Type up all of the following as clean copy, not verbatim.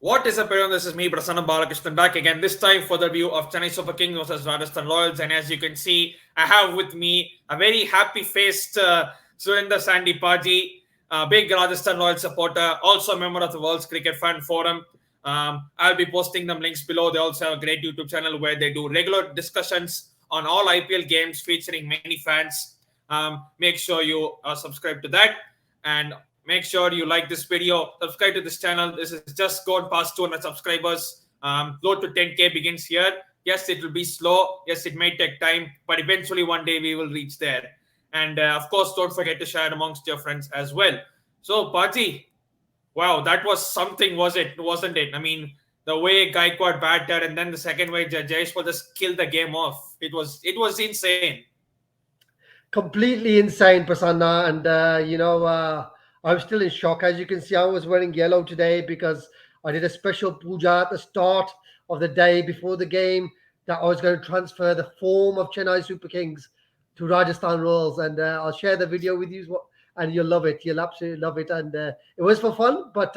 What is up, everyone? This is me, Prasanna Balakrishnan, back again. This time for the review of Chennai Super Kings versus Rajasthan Royals. And as you can see, I have with me a very happy-faced Surinder Sandy Paaji, a big Rajasthan Royals supporter, also a member of the World's Cricket Fan Forum. I'll be posting them links below. They also have a great YouTube channel where they do regular discussions on all IPL games featuring many fans. Make sure you subscribe to that. And make sure you like this video, subscribe to this channel. This is just gone past 200 subscribers. Road to 10K begins here. Yes, it will be slow. Yes, it may take time, but eventually one day we will reach there. And of course, don't forget to share it amongst your friends as well. So, Paaji, wow, that was something, wasn't it? I mean, the way Gaikwad batted, and then the second way Jaiswal just killed the game off. It was insane. Completely insane, Prasanna. And I'm still in shock. As you can see, I was wearing yellow today because I did a special puja at the start of the day before the game that I was going to transfer the form of Chennai Super Kings to Rajasthan Royals. And I'll share the video with you, and you'll love it. You'll absolutely love it. And it was for fun, but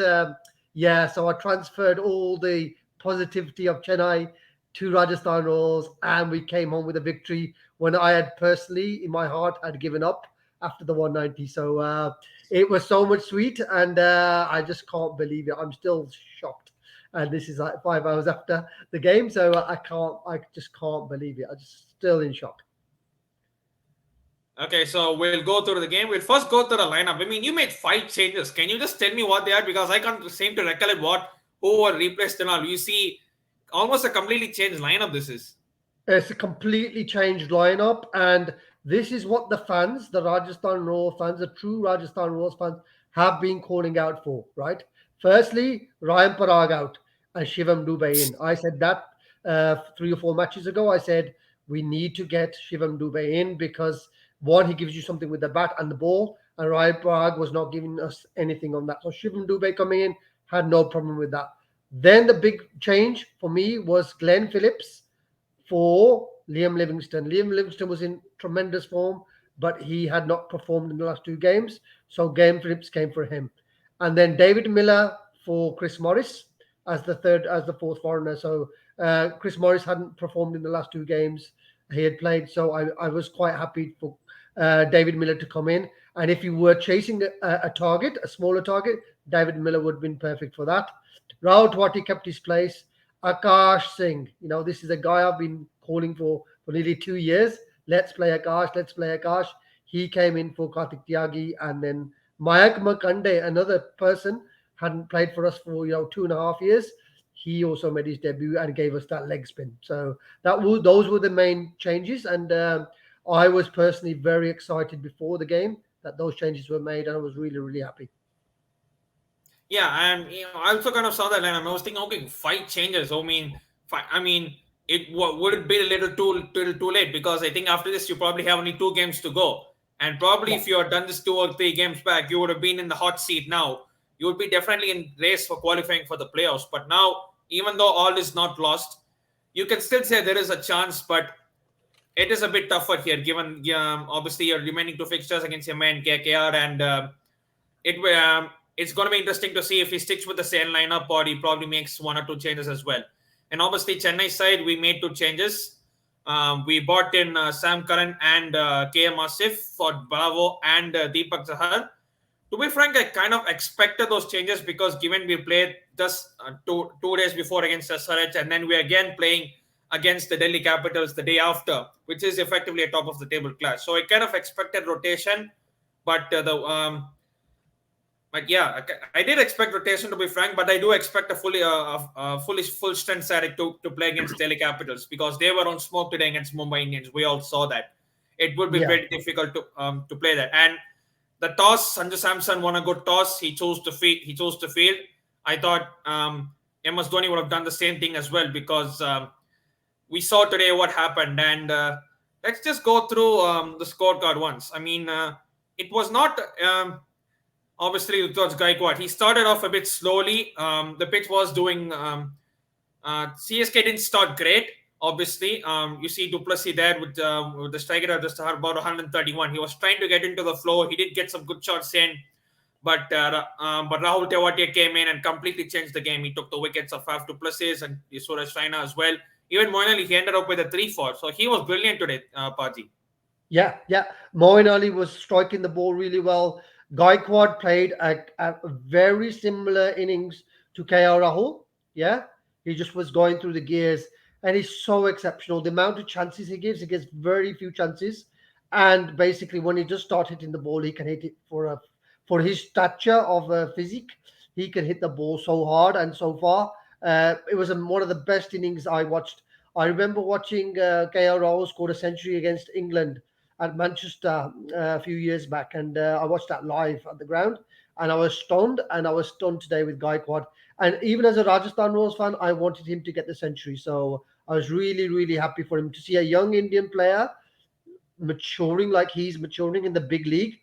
yeah, so I transferred all the positivity of Chennai to Rajasthan Royals, and we came home with a victory when I had personally, in my heart, had given up after the 190. So it was so much sweet, and I just can't believe it. I'm still shocked, and this is like 5 hours after the game, so I just can't believe it. I'm just still in shock. Okay, so we'll go through the game. We'll first go through the lineup. I mean, you made 5 changes. Can you just tell me what they are? Because I can't seem to recollect who were replaced and all. You see, almost a completely changed lineup this is. It's a completely changed lineup, and this is what the fans, the Rajasthan Royals fans, the true Rajasthan Royals fans, have been calling out for. Right? Firstly, Ryan Parag out and Shivam Dube in. I said that 3 or 4 matches ago. I said we need to get Shivam Dube in because one, he gives you something with the bat and the ball, and Ryan Parag was not giving us anything on that. So Shivam Dube coming in had no problem with that. Then the big change for me was Glenn Phillips for Liam Livingston. Liam Livingston was in tremendous form, but he had not performed in the last 2 games. So Game Phillips came for him. And then David Miller for Chris Morris as the fourth foreigner. So Chris Morris hadn't performed in the last 2 games he had played. So I was quite happy for David Miller to come in. And if you were chasing a target, a smaller target, David Miller would have been perfect for that. Rahul Twati kept his place. Akash Singh, this is a guy I've been calling for nearly 2 years. Let's play Akash. Let's play Akash. He came in for Kartik Tyagi, and then Mayank Makande, another person, hadn't played for us for 2.5 years. He also made his debut and gave us that leg spin. So those were the main changes, and I was personally very excited before the game that those changes were made, and I was really, really happy. Yeah, and I also kind of saw that line. I was thinking, okay, 5 changes. I mean, would it be a little too late? Because I think after this, you probably have only 2 games to go, and probably Yeah. if you had done this 2 or 3 games back, you would have been in the hot seat now. You would be definitely in race for qualifying for the playoffs. But now, even though all is not lost, you can still say there is a chance, but it is a bit tougher here, given obviously your remaining 2 fixtures against Yama and KKR, and it it's going to be interesting to see if he sticks with the same lineup or he probably makes 1 or 2 changes as well. And obviously, Chennai side, we made 2 changes. We bought in Sam Curran and KM Asif for Bravo and Deepak Zahar. To be frank, I kind of expected those changes because given we played just 2 days before against SRH, and then we're again playing against the Delhi Capitals the day after, which is effectively a top of the table clash. So I kind of expected rotation, but but yeah, I did expect rotation to be frank, but I do expect a full strength side to play against Delhi Capitals because they were on smoke today against Mumbai Indians. We all saw that it would be Yeah. very difficult to play that. And the toss, Sanju Samson won a good toss. He chose to field. I thought MS Dhoni would have done the same thing as well because we saw today what happened. And let's just go through the scorecard once. I mean, it was not. Obviously, Ruturaj Gaikwad. He started off a bit slowly. The pitch was doing. CSK didn't start great. Obviously, you see Duplessis there with the striker at the start, about 131. He was trying to get into the flow. He did get some good shots in, but Rahul Tewatia came in and completely changed the game. He took the wickets of Faf du Plessis and Suraj Raina as well. Even Moeen Ali, he ended up with a 3-4. So he was brilliant today, Paji. Yeah, yeah. Moeen Ali was striking the ball really well. Gaikwad played a very similar innings to KR Rahul. Yeah, he just was going through the gears, and he's so exceptional. The amount of chances he gives very few chances, and basically when he just start hitting the ball, he can hit it for his stature of physique. He can hit the ball so hard and so far. It was one of the best innings I watched. I remember watching KR Rahul scored a century against England at Manchester a few years back, and I watched that live at the ground, and I was stunned, and I was stunned today with Gaikwad. And even as a Rajasthan Royals fan, I wanted him to get the century, so I was really, really happy for him to see a young Indian player maturing like he's maturing in the big league.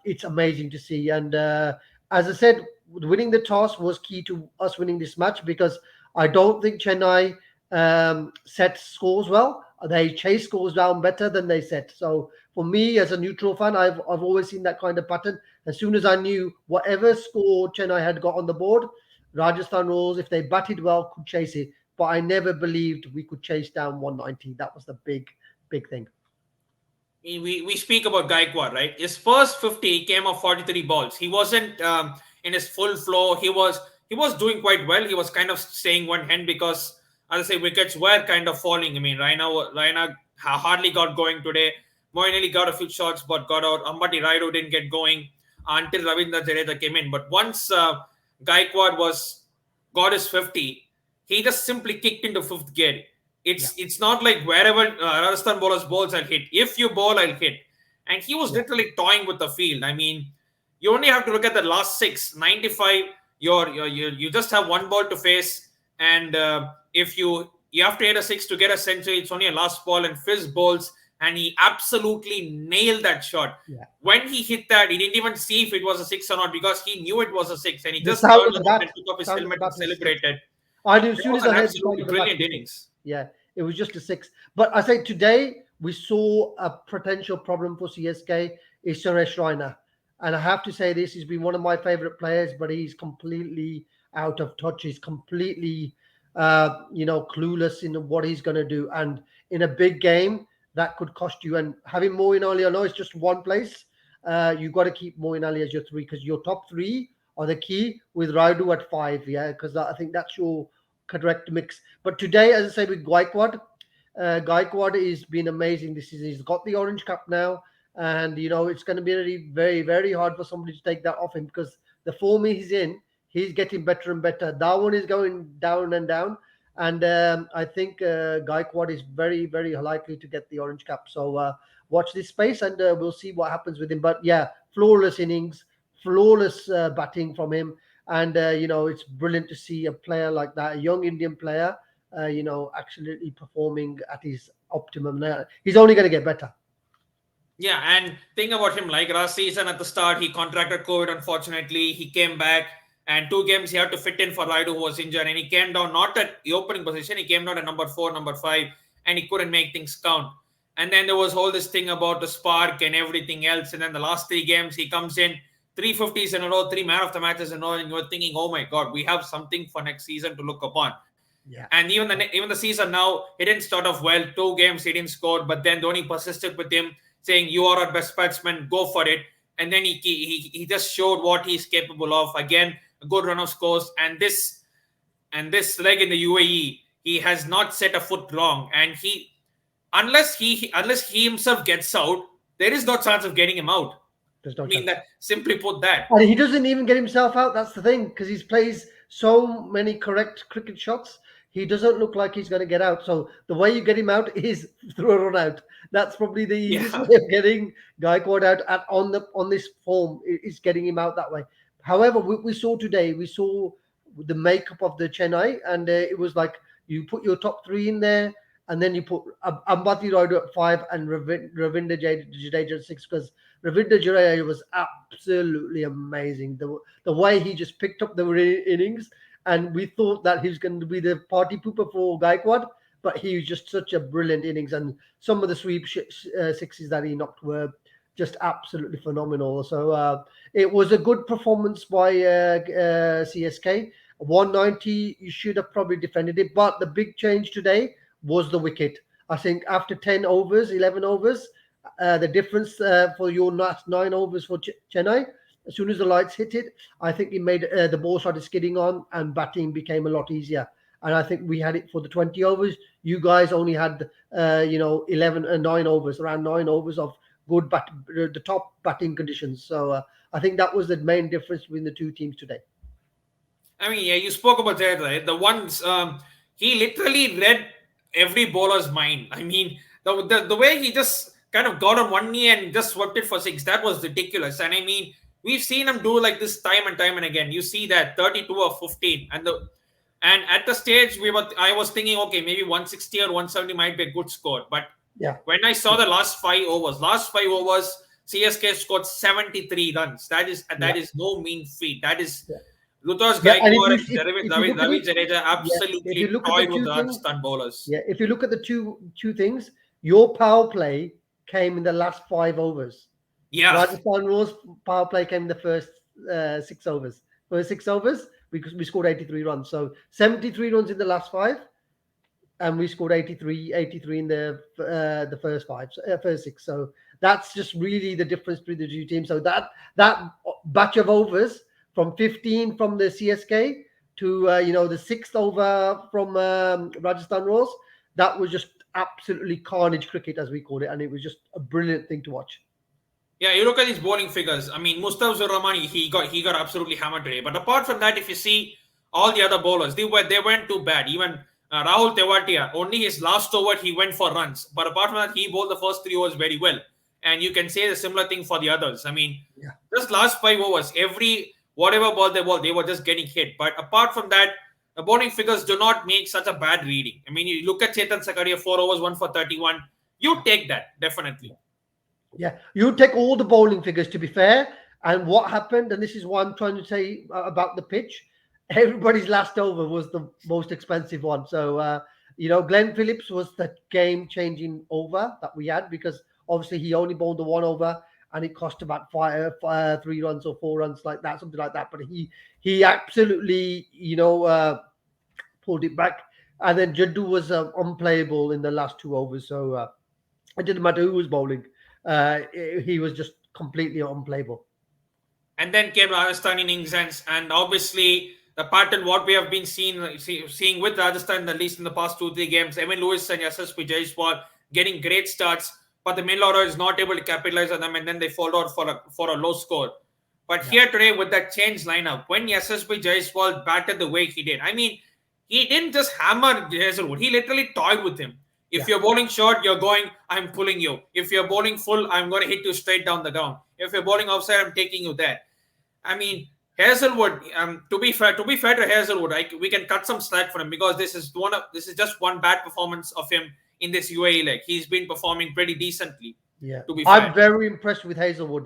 It's amazing to see. And as I said, winning the toss was key to us winning this match because I don't think Chennai set scores well. They chase scores down better than they set. So for me, as a neutral fan, I've always seen that kind of pattern. As soon as I knew whatever score Chennai had got on the board, Rajasthan Royals, if they batted well, could chase it. But I never believed we could chase down 190. That was the big thing. We speak about Gaikwad, right? His first 50 came off 43 balls. He wasn't in his full flow. He was doing quite well. He was kind of staying one hand because, as I say, wickets were kind of falling. I mean, Raina hardly got going today. Moeen Ali got a few shots but got out. Ambati Raidu didn't get going until Ravindra Jadeja came in. But once Gaikwad got his 50, he just simply kicked into fifth gear. Yeah, It's not like wherever Rajasthan bowlers balls, I'll hit. If you bowl, I'll hit. And he was yeah, literally toying with the field. I mean, you only have to look at the last six, 95. You just have one ball to face, and if you have to hit a six to get a century, it's only a last ball, and Fizz bowls, and he absolutely nailed that shot. yeah. When he hit that, he didn't even see if it was a six or not because he knew it was a six, and he The just sound turned of the around and bat, took off his sound of the helmet and bat was six. celebrated. I knew as It soon was as an I heard the sound absolutely of the bat brilliant was six. innings. Yeah, it was just a six. But I say today we saw a potential problem for CSK is Suresh Raina. And I have to say this, he's been one of my favorite players, but he's completely out of touch. He's completely clueless in what he's gonna do. And in a big game, that could cost you. And having Moeen Ali, I know it's just one place. You got to keep Moeen Ali as your three because your top three are the key with Raidu at five. Yeah, because I think that's your correct mix. But today, as I say, with Gaikwad has been amazing this season. He's got the orange cap now, and it's going to be really very, very hard for somebody to take that off him because the form he's in, he's getting better and better. That one is going down and down, and I think Gaikwad is very, very likely to get the orange cap. So watch this space, and we'll see what happens with him. But yeah, flawless innings, flawless batting from him, and it's brilliant to see a player like that, a young Indian player, actually performing at his optimum. Now he's only going to get better. Yeah, and thing about him, like last season at the start, he contracted COVID. Unfortunately, he came back, and 2 games he had to fit in for Raidu, who was injured, and he came down not at the opening position. He came down at number four, number five, and he couldn't make things count. And then there was all this thing about the spark and everything else. And then the last 3 games, he comes in 350s in a row, three man of the matches in a row, and you're thinking, oh my god, we have something for next season to look upon. Yeah, And even the season now, he didn't start off well. 2 games he didn't score, but then Dhoni persisted with him, saying, "You are our best batsman, go for it." And then he just showed what he's capable of. Again, a good run of scores, and this leg in the UAE, he has not set a foot wrong. And unless he himself gets out, there is no chance of getting him out. there's no I mean chance. that simply put that. And he doesn't even get himself out. That's the thing, because he plays so many correct cricket shots. He doesn't look like he's going to get out. So the way you get him out is through a run out. That's probably the easiest Yeah. way of getting Gaikwad out on this form is getting him out that way. However, we saw today, we saw the makeup of the Chennai, and it was like you put your top three in there, and then you put Ambati Raidu at five and Ravindra Jadeja at six because Ravindra Jadeja was absolutely amazing. The way he just picked up the innings, and we thought that he was going to be the party pooper for Gaikwad, but he was just such a brilliant innings, and some of the sweep sixes that he knocked were just absolutely phenomenal. So it was a good performance by CSK. 190, you should have probably defended it, but the big change today was the wicket. I think after 10 overs, 11 overs, the difference for your last 9 overs for Chennai, as soon as the lights hit it, I think it made the ball started skidding on and batting became a lot easier. And I think we had it for the 20 overs. You guys only had, 11 and 9 overs, around 9 overs of good the top batting conditions. So I think that was the main difference between the two teams today. I mean, yeah, you spoke about that, right? The ones he literally read every bowler's mind. I mean, the way he just kind of got on one knee and just swept it for six, that was ridiculous. And I mean, we've seen him do like this time and time and again. You see that 32 or 15, and at the stage I was thinking, okay, maybe 160 or 170 might be a good score. But Yeah. when I saw the last five overs, CSK scored 73 runs. Yeah. That is no mean feat. That is Yeah. Ruturaj Yeah. And Gaikwad and if you look at Ravindra it, Jadeja yeah, if you absolutely look at the toyed with two the things, Rajasthan bowlers. yeah, if you look at the two things, your power play came in the last 5 overs. Yeah, Rajasthan Royals power play came in the first 6 overs. First 6 overs, because we scored 83 runs. So 73 runs in the last five, and we scored 83 in the first five, first six. So that's just really the difference between the two teams. So that batch of overs from 15 from the CSK to the sixth over from Rajasthan Royals, that was just absolutely carnage cricket, as we call it, and it was just a brilliant thing to watch. yeah. You look at these bowling figures. I mean, Mustafizur Rahman, he got absolutely hammered today. But apart from that, if you see all the other bowlers, they weren't too bad. Even Rahul Tewatia, only his last over he went for runs. But apart from that, he bowled the first 3 overs very well. And you can say the similar thing for the others. I mean, Yeah. just last 5 overs, whatever ball they were just getting hit. But apart from that, the bowling figures do not make such a bad reading. I mean, you look at Chetan Sakaria, 4 overs, 1 for 31. You take that definitely. Yeah, you take all the bowling figures, to be fair. And what happened, and this is what I'm trying to say about the pitch, everybody's last over was the most expensive one. So, Glenn Phillips was the game changing over that we had, because obviously he only bowled the 1 over and it cost about 3 runs or 4 runs, like that, something like that. But he absolutely, pulled it back. And then Jaddu was unplayable in the last 2 overs. So it didn't matter who was bowling. He was just completely unplayable. And then came Rajasthan innings, and obviously the pattern what we have been seeing with Rajasthan, at least in the past 2-3 games, Evan Lewis and SSP Jaiswal getting great starts, but the middle order is not able to capitalize on them, and then they fall out for a low score. But here today with that changed lineup, when SSP Jaiswal batted the way he did, I mean, he didn't just hammer Hazelwood, he literally toyed with him. If you're bowling short, you're going, I'm pulling you. If you're bowling full, I'm going to hit you straight down the ground. If you're bowling outside, I'm taking you there. I mean, Hazelwood. To be fair to Hazelwood, we can cut some slack for him, because this is just one bad performance of him in this UAE leg. He's been performing pretty decently. Yeah, to be fair. I'm very impressed with Hazelwood.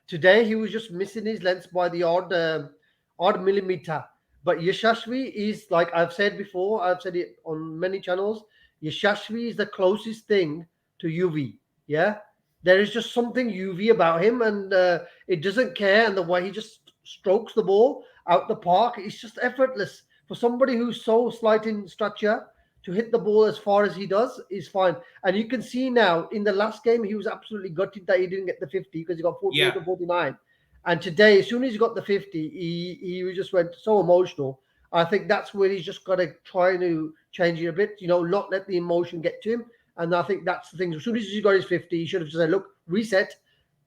Today he was just missing his lengths by the odd millimeter. But Yashashvi is, like I've said before, I've said it on many channels, Yashashvi is the closest thing to UV. Yeah, there is just something UV about him, and it doesn't care. And the way he just strokes the ball out the park, it's just effortless. For somebody who's so slight in stature, to hit the ball as far as he does is fine. And you can see now in the last game, he was absolutely gutted that he didn't get the 50, because he got 48 or 49. And today, as soon as he got the 50, he just went so emotional. I think that's where he's just got to try to change it a bit, not let the emotion get to him. And I think that's the thing. As soon as he got his 50, he should have just said, look, reset,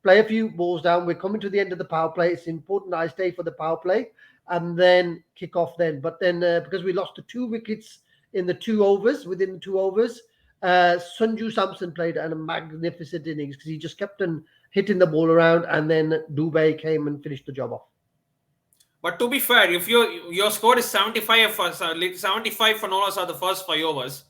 play a few balls down. We're coming to the end of the power play. It's important that I stay for the power play, and then kick off then. But then because we lost the 2 wickets in the 2 overs, within the 2 overs, Sanju Samson played a magnificent innings, because he just kept on hitting the ball around, and then Dube came and finished the job off. But to be fair, if your score is 75 for no loss are the first 5 overs,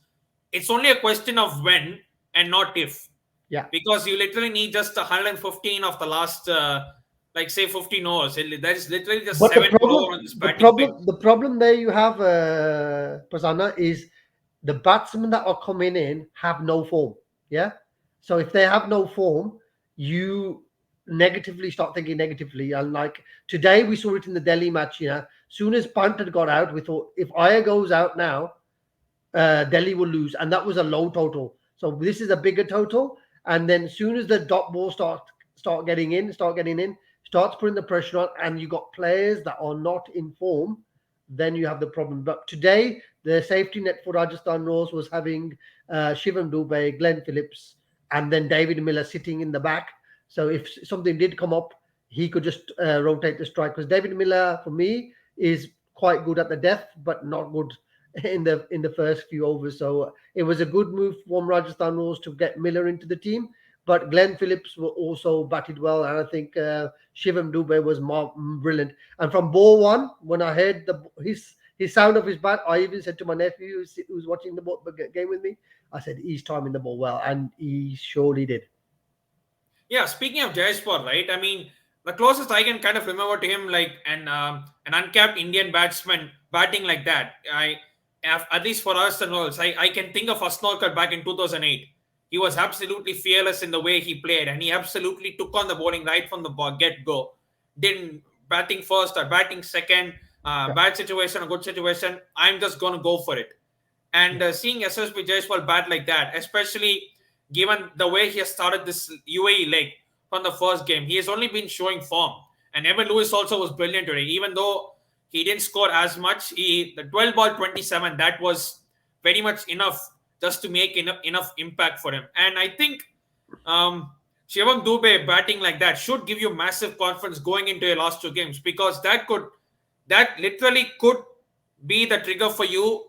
it's only a question of when and not if. Yeah. Because you literally need just 115 of the last, say 15 overs. That is literally just But 7 over on this batting pitch. the problem there you have, Prasanna, is the batsmen that are coming in have no form. Yeah. So if they have no form, you negatively start thinking negatively. And like today, we saw it in the Delhi match. Soon as Pant had got out, we thought if Iyer goes out now, Delhi will lose, and that was a low total. So this is a bigger total, and then as soon as the dot ball start getting in, starts putting the pressure on, and you got players that are not in form, then you have the problem. But today, the safety net for Rajasthan Royals was having Shivam Dube, Glenn Phillips, and then David Miller sitting in the back. So if something did come up, he could just rotate the strike. Because David Miller, for me, is quite good at the death, but not good in the first few overs. So it was a good move from Rajasthan Royals to get Miller into the team. But Glenn Phillips were also batted well, and I think Shivam Dube was brilliant. And from ball one, when I heard his sound of his bat, I even said to my nephew who's watching the game with me, I said he's timing the ball well, and he surely did. Yeah, speaking of Jaiswal, right? I mean, the closest I can kind of remember to him, like an uncapped Indian batsman batting like that. At least for us and Royals, I can think of Asnolkar back in 2008. He was absolutely fearless in the way he played, and he absolutely took on the bowling right from the get go. Didn't batting first or batting second, Yeah, bad situation or good situation. I'm just gonna go for it. And seeing SSB Jaiswal bat like that, especially given the way he has started this UAE leg from the first game, he has only been showing form. And Evan Lewis also was brilliant today, even though he didn't score as much. The 12 ball 27, that was very much enough just to make enough impact for him. And I think um, Shivam Dube batting like that should give you massive confidence going into your last two games, because that literally could be the trigger for you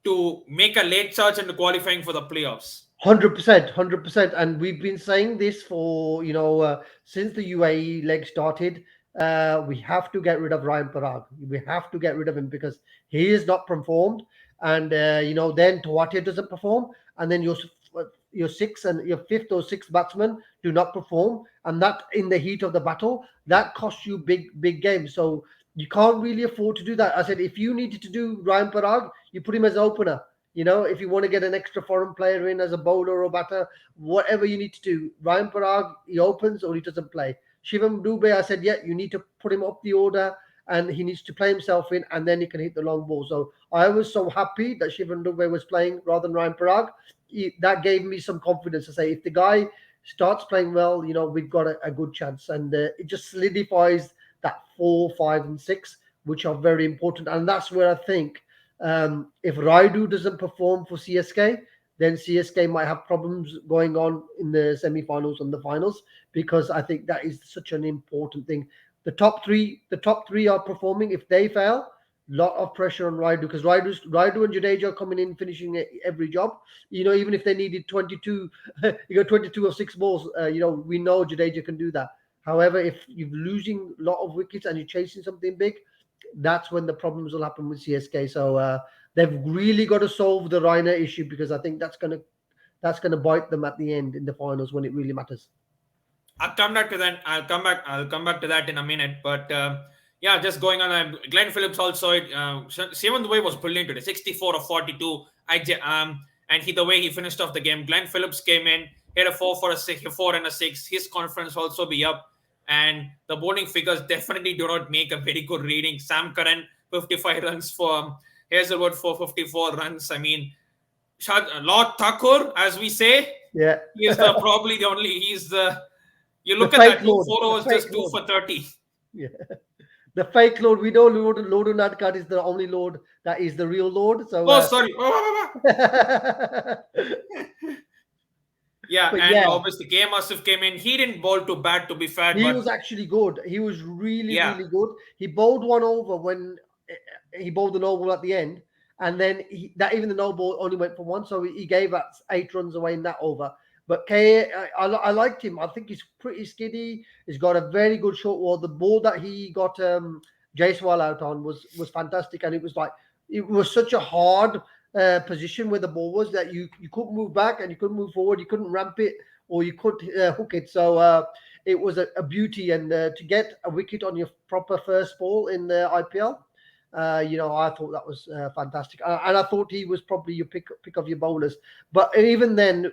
to make a late charge into qualifying for the playoffs. 100%, 100%. And we've been saying this for, since the UAE leg started. We have to get rid of Ryan Parag. We have to get rid of him because he is not performed. And, then Tawatia doesn't perform. And then your sixth and your fifth or sixth batsman do not perform. And that in the heat of the battle, that costs you big games. So you can't really afford to do that. I said, if you needed to do Ryan Parag, you put him as opener. If you want to get an extra foreign player in as a bowler or batter, whatever you need to do, Ryan Parag, he opens or he doesn't play. Shivam Dube, I said, yeah, you need to put him up the order and he needs to play himself in and then he can hit the long ball. So I was so happy that Shivam Dube was playing rather than Ryan Parag. That gave me some confidence to say, if the guy starts playing well, we've got a good chance. And it just solidifies that 4, 5, and 6, which are very important. And that's where I think if Raidu doesn't perform for CSK, then CSK might have problems going on in the semi-finals and the finals, because I think that is such an important thing. The top three are performing. If they fail, lot of pressure on Raidu, because Raidu and Jadeja are coming in finishing every job. Even if they needed 22, you got 22 or 6 balls. We know Jadeja can do that. However, if you're losing a lot of wickets and you're chasing something big, that's when the problems will happen with CSK. So they've really got to solve the Reiner issue, because I think that's gonna bite them at the end in the finals when it really matters. I'll come back to that. I'll come back to that in a minute. But yeah, just going on. Glenn Phillips also. Simon Dubey was brilliant today. 64 of 42. And the way he finished off the game. Glenn Phillips came in, hit a 4 and a 6. His confidence also be up. And the bowling figures definitely do not make a very good reading. Sam Curran 55 runs for Hazelwood for 54 runs. I mean, Lord Thakur, as we say, Yeah, he is probably the only. He's the You the look at fake that, two Lord, four the overs, fake just two Lord. for 30. Yeah, the fake Lord. We know Lord Unadkat is the only Lord that is the real Lord. So, Oh, sorry. but Yeah, and yeah, obviously K. Asif came in. He didn't bowl too bad, to be fair, he but was actually good. He was really, yeah, really good. He bowled one over when he bowled the no ball at the end, and then even the no ball only went for one, so he gave us 8 runs away in that over. But I liked him. I think he's pretty skiddy. He's got a very good short ball. The ball that he got Jaiswal out on was fantastic, and it was such a hard position where the ball was that you couldn't move back and you couldn't move forward. You couldn't ramp it or you could hook it. So it was a beauty, and to get a wicket on your proper first ball in the IPL, I thought that was fantastic, and I thought he was probably your pick of your bowlers. But even then,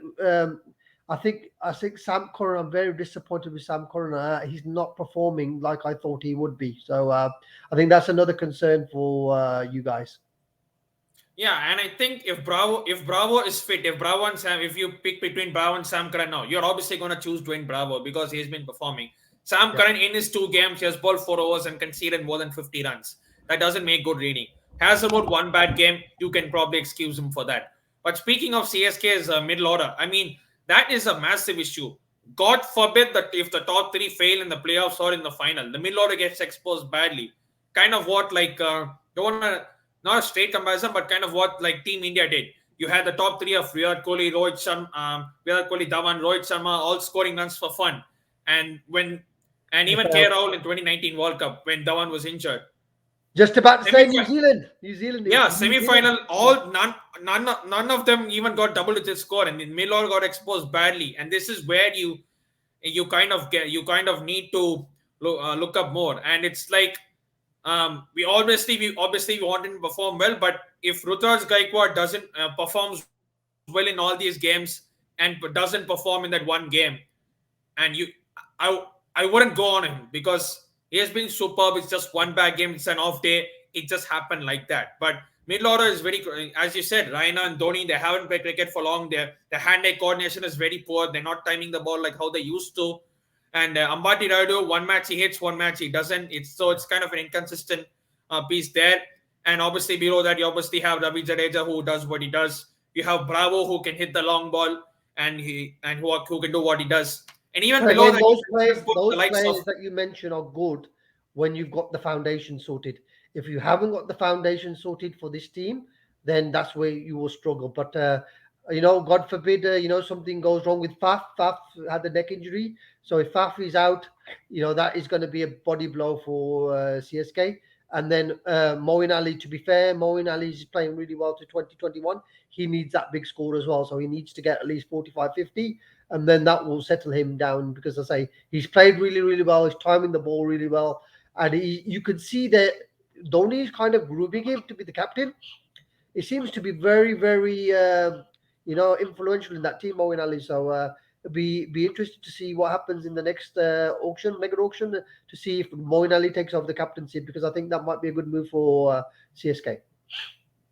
I think Sam Curran. I'm very disappointed with Sam Curran. He's not performing like I thought he would be. So I think that's another concern for you guys. Yeah, and I think if Bravo is fit, if Bravo and Sam, if you pick between Bravo and Sam Curran now, you're obviously going to choose Dwayne Bravo because he's been performing. Sam Yeah, Curran in his 2 games, he has bowled 4 overs and conceded more than 50 runs. That doesn't make good reading. Has about one bad game, you can probably excuse him for that. But speaking of CSK's middle order, I mean that is a massive issue. God forbid that if the top three fail in the playoffs or in the final, the middle order gets exposed badly. Kind of what like don't wanna not a straight comparison, but kind of what like Team India did. You had the top three of Virat Kohli, Dhawan, Rohit Sharma, all scoring runs for fun, and when and they even K. failed. Rahul in 2019 World Cup when Dhawan was injured. Just about to say New Semi Zealand. New Zealand. It was Yeah, New Zealand. semi-final. Yeah. All none of them even got double-digit score, and then Miller got exposed badly. And this is where you kind of need to look up more. And it's like we want him to perform well, but if Ruturaj Gaikwad doesn't performs well in all these games and doesn't perform in that one game, and I I wouldn't go on him because he has been superb. It's just one bad game. It's an off day. It just happened like that. But middle order is very, as you said, Raina and Dhoni. They haven't played cricket for long. Their hand-eye coordination is very poor. They're not timing the ball like how they used to. And Ambati Rayudu, one match he hits, one match he doesn't. It's kind of an inconsistent piece there. And obviously below that, you obviously have Ravi Jadeja who does what he does. You have Bravo who can hit the long ball and who can do what he does. And even And below again, that, you can even put the those likes of players that you mention are good when you've got the foundation sorted. If you haven't got the foundation sorted for this team, then that's where you will struggle. But God forbid, something goes wrong with Faf. Faf had the neck injury, so if Faf is out, that is going to be a body blow for CSK. And then Moeen Ali, to be fair, Moeen Ali is playing really well to 2021. He needs that big score as well, so he needs to get at least 45, 50, and then that will settle him down because I say he's played really, really well. He's timing the ball really well, and you could see that Dhoni is kind of grooming him to be the captain. He seems to be very, very, influential in that team, Owen Ali. So be interested to see what happens in the next mega auction, to see if Moeen Ali takes off the captaincy because I think that might be a good move for CSK.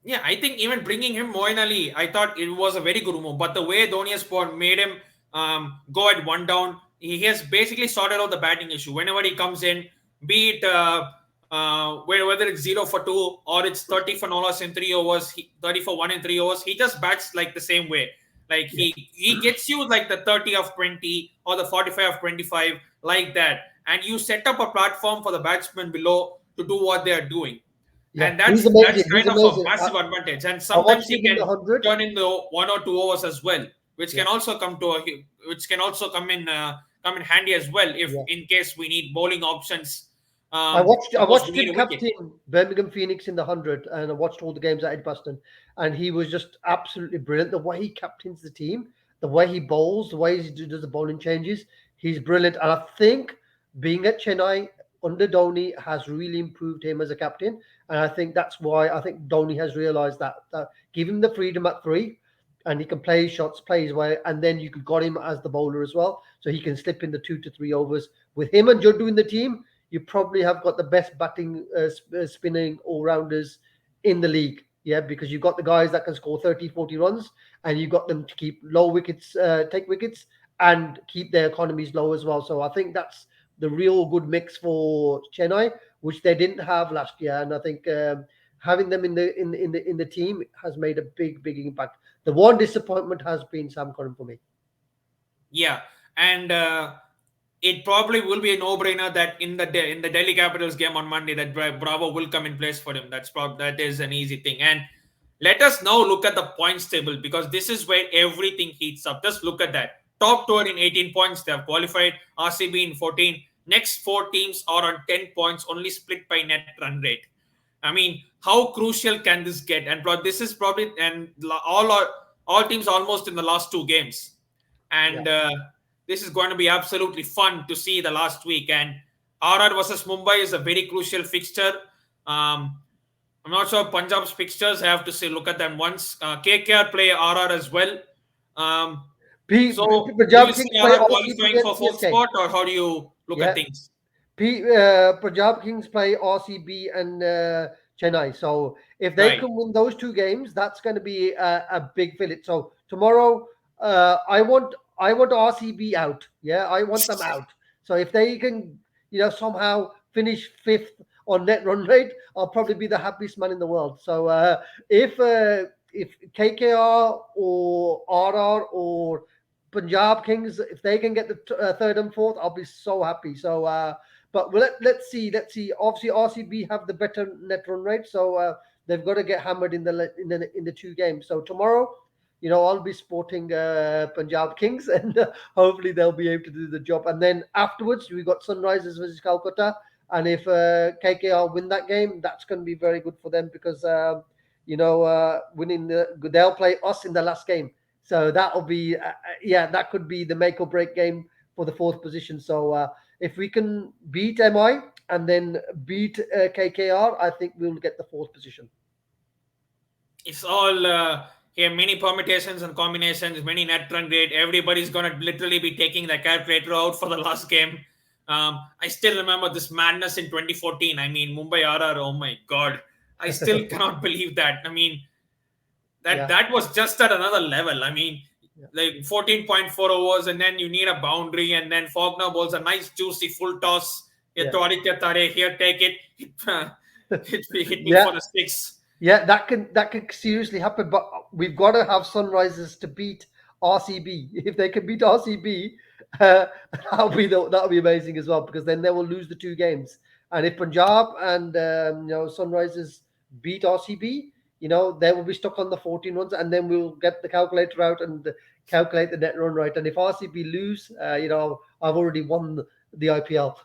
Yeah, I think even bringing him Moeen Ali, I thought it was a very good move. But the way Dhoni has made him go at one down, he has basically sorted out the batting issue. Whenever he comes in, be it whether it's 0 for 2 or it's 30 for no loss in 3 overs, 30 for 1 in 3 overs, he just bats like the same way. Like Yeah, he gets you like the 30 of 20 or the 45 of 25 like that, and you set up a platform for the batsmen below to do what they are doing, yeah, and he's that's amazing. He's kind of a amazing. massive advantage. And I sometimes watched he him in the can 100. turn in the 1 or 2 overs as well, which Yeah, can also which can also come in handy as well if yeah. in case we need bowling options. I watched I Suppose we watched need him a wicket. captain Birmingham Phoenix in the 100, and I watched all the games at Edgbaston, and he was just absolutely brilliant. The way he captains the team, the way he bowls, the way he does the bowling changes, he's brilliant. And I think being at Chennai under Dhoni has really improved him as a captain, and I think that's why I think Dhoni has realised that give him the freedom at three, and he can play his shots, play his way, and then you could got him as the bowler as well, so he can slip in the 2 to 3 overs with him and Juddu in the team. You probably have got the best batting, spinning all rounders in the league. Yeah, because you've got the guys that can score 30, 40 runs, and you've got them to keep low wickets, take wickets, and keep their economies low as well. So I think that's the real good mix for Chennai, which they didn't have last year. And I think having them in the team has made a big, big impact. The one disappointment has been Sam Curran for me. Yeah, and it probably will be a no-brainer that in the Delhi Capitals game on Monday that Bravo will come in place for him. That is an easy thing. And let us now look at the points table because this is where everything heats up. Just look at that. Top two are in 18 points. They have qualified. RCB in 14. Next four teams are on 10 points, only split by net run rate. I mean, how crucial can this get? And this is probably and all teams almost in the last 2 games, Yeah. and this is going to be absolutely fun to see the last week. And RR versus Mumbai is a very crucial fixture. Um, I'm not sure Punjab's fixtures. I have to say look at them once. KKR play RR as well. Um, Punjab you see Kings play RR RCB qualifying and for fourth CSK. spot, or how do you look at Yeah, things? Punjab Kings play RCB and Chennai. So if they Right. can win those two games, that's going to be a big fillip. So tomorrow, I want RCB out. Yeah, I want them out. So if they can, somehow finish fifth on net run rate, I'll probably be the happiest man in the world. So if KKR or RR or Punjab Kings, if they can get the third and fourth, I'll be so happy. So, but let's see, let's see. Obviously, RCB have the better net run rate, so they've got to get hammered in the two games. So tomorrow, I'll be sporting Punjab Kings, and hopefully they'll be able to do the job. And then afterwards, we got Sunrisers versus Calcutta, and if KKR win that game, that's going to be very good for them because winning they'll play us in the last game. So that'll be, that could be the make or break game for the fourth position. So if we can beat MI and then beat KKR, I think we'll get the fourth position. It's all here, many permutations and combinations, many net run rate. Everybody's gonna literally be taking the calculator out for the last game. I still remember this madness in 2014. I mean, Mumbai RR. Oh my god, I still cannot believe that. I mean, that Yeah, that was just at another level. I mean, yeah, like 14.4 overs, and then you need a boundary, and then Faulkner bowls a nice juicy full toss. Yeah, yeah, to Aditya Tare, here, take it. Hit me yeah. for the six. Yeah, that can seriously happen, but we've got to have Sunrisers to beat RCB. If they can beat RCB, uh, that'll be amazing as well because then they will lose the two games. And if Punjab and Sunrisers beat RCB, they will be stuck on the 14 runs, and then we'll get the calculator out and calculate the net run rate. And if RCB lose, I've already won the IPL.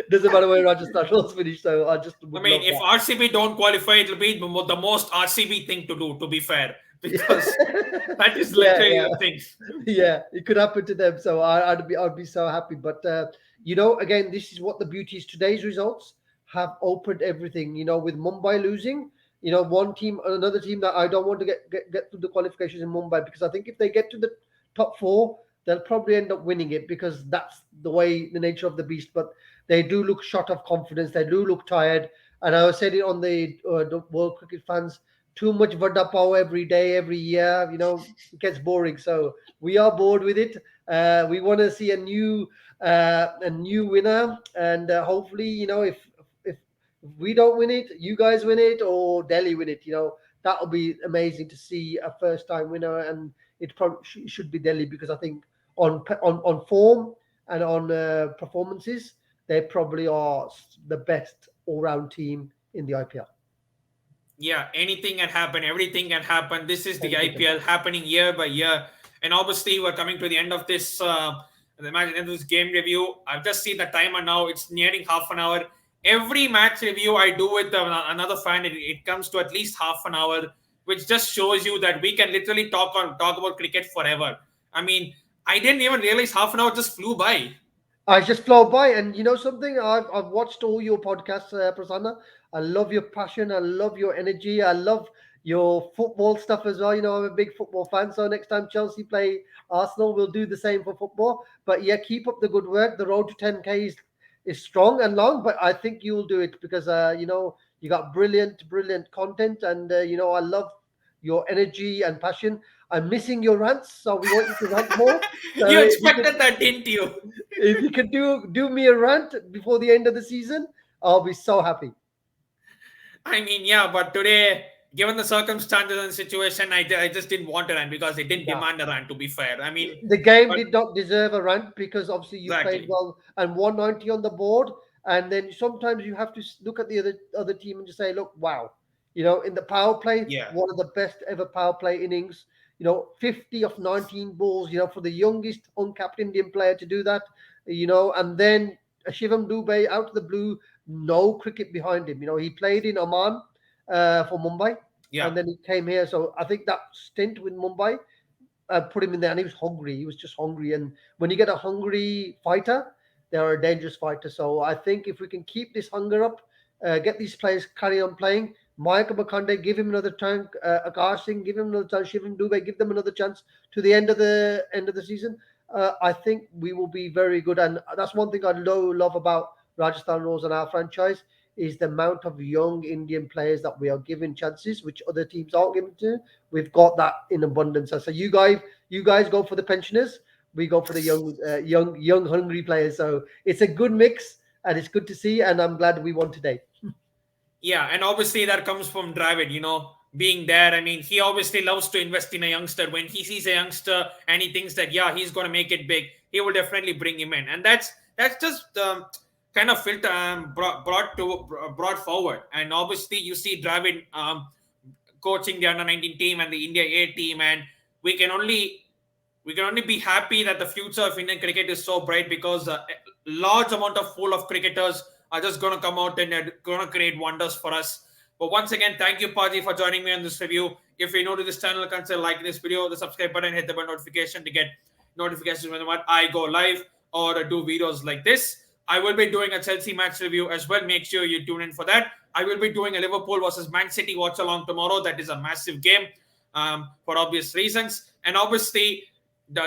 Doesn't matter where Rajasthan Royals finish, so I just I would mean, love if that. RCB don't qualify, it'll be the most RCB thing to do, to be fair, because that is Yeah, literally yeah, the thing. yeah. It could happen to them, so I'd be so happy. But again, this is what the beauty is. Today's results have opened everything. With Mumbai losing, one team, another team that I don't want to get through the qualifications in Mumbai because I think if they get to the top four, they'll probably end up winning it because that's the nature of the beast. But they do look short of confidence. They do look tired. And I said it on the World Cricket Fans, too much Vada Power every day, every year, it gets boring. So we are bored with it. We want to see a new winner, and hopefully, if we don't win it, you guys win it, or Delhi win it. That'll be amazing to see a first time winner, and it probably should be Delhi because I think on form and on performances, they probably are the best all round team in the IPL. Yeah, anything can happen, everything can happen. This is the Anything can IPL happen. happening year by year, and obviously we're coming to the end of this the match, end of this game review. I've just seen the timer now; it's nearing half an hour. Every match review I do with another fan, it comes to at least half an hour, which just shows you that we can literally talk about cricket forever. I mean, I didn't even realize half an hour just flew by. I just flow by, and you know something. I've watched all your podcasts, Prasanna. I love your passion. I love your energy. I love your football stuff as well. I'm a big football fan. So next time Chelsea play Arsenal, we'll do the same for football. But yeah, keep up the good work. The road to 10K is strong and long, but I think you'll do it because you got brilliant content, and I love your energy and passion. I'm missing your rants, so we want you to rant more. So You expected that, didn't you? if you can do me a rant before the end of the season, I'll be so happy. I mean, yeah, but today, given the circumstances and situation, I just didn't want a run because it didn't Yeah. demand a run, to be fair. I mean, The game but did not deserve a rant because obviously you played exactly. well and 190 on the board, and then sometimes you have to look at the other team and just say, look, wow, in the power play, Yeah. one of the best ever power play innings. 50 of 19 balls. For the youngest uncapped Indian player to do that. And then Shivam Dube out of the blue, no cricket behind him. He played in Oman for Mumbai, Yeah. and then he came here. So I think that stint with Mumbai put him in there, and he was hungry. He was just hungry. And when you get a hungry fighter, they are a dangerous fighter. So I think if we can keep this hunger up, get these players carry on playing, Mayank Makhande, give him another chance. Akash Singh, give him another chance. Shivam Dube, give them another chance to the end of the season. I think we will be very good, and that's one thing I love about Rajasthan Royals and our franchise is the amount of young Indian players that we are given chances, which other teams aren't given to. We've got that in abundance. So you guys go for the pensioners. We go for the young, hungry players. So it's a good mix, and it's good to see. And I'm glad we won today. Yeah, and obviously that comes from Dravid, being there. I mean, he obviously loves to invest in a youngster. When he sees a youngster and he thinks that, yeah, he's going to make it big, he will definitely bring him in. And that's just kind of brought forward. And obviously, you see Dravid coaching the under 19 team and the India A team, and we can only we can only be happy that the future of Indian cricket is so bright because a large amount of pool of cricketers are just going to come out and are going to create wonders for us. But once again, thank you, Paaji, for joining me on this review. If you're new to this channel, consider liking this video, the subscribe button, hit the bell notification to get notifications whenever I go live or do videos like this. I will be doing a Chelsea match review as well. Make sure you tune in for that. I will be doing a Liverpool versus Man City watch along tomorrow. That is a massive game for obvious reasons. And obviously,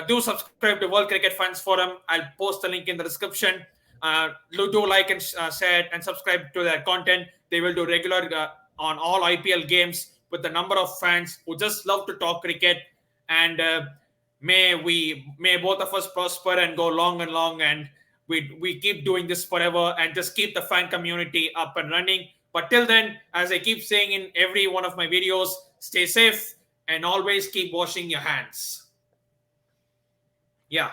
do subscribe to World Cricket Fans Forum. I'll post the link in the description. Do like and share and subscribe to their content. They will do regular on all IPL games with the number of fans who just love to talk cricket. And may both of us prosper and go long and long, and we keep doing this forever and just keep the fan community up and running. But till then, as I keep saying in every one of my videos, stay safe and always keep washing your hands. Yeah.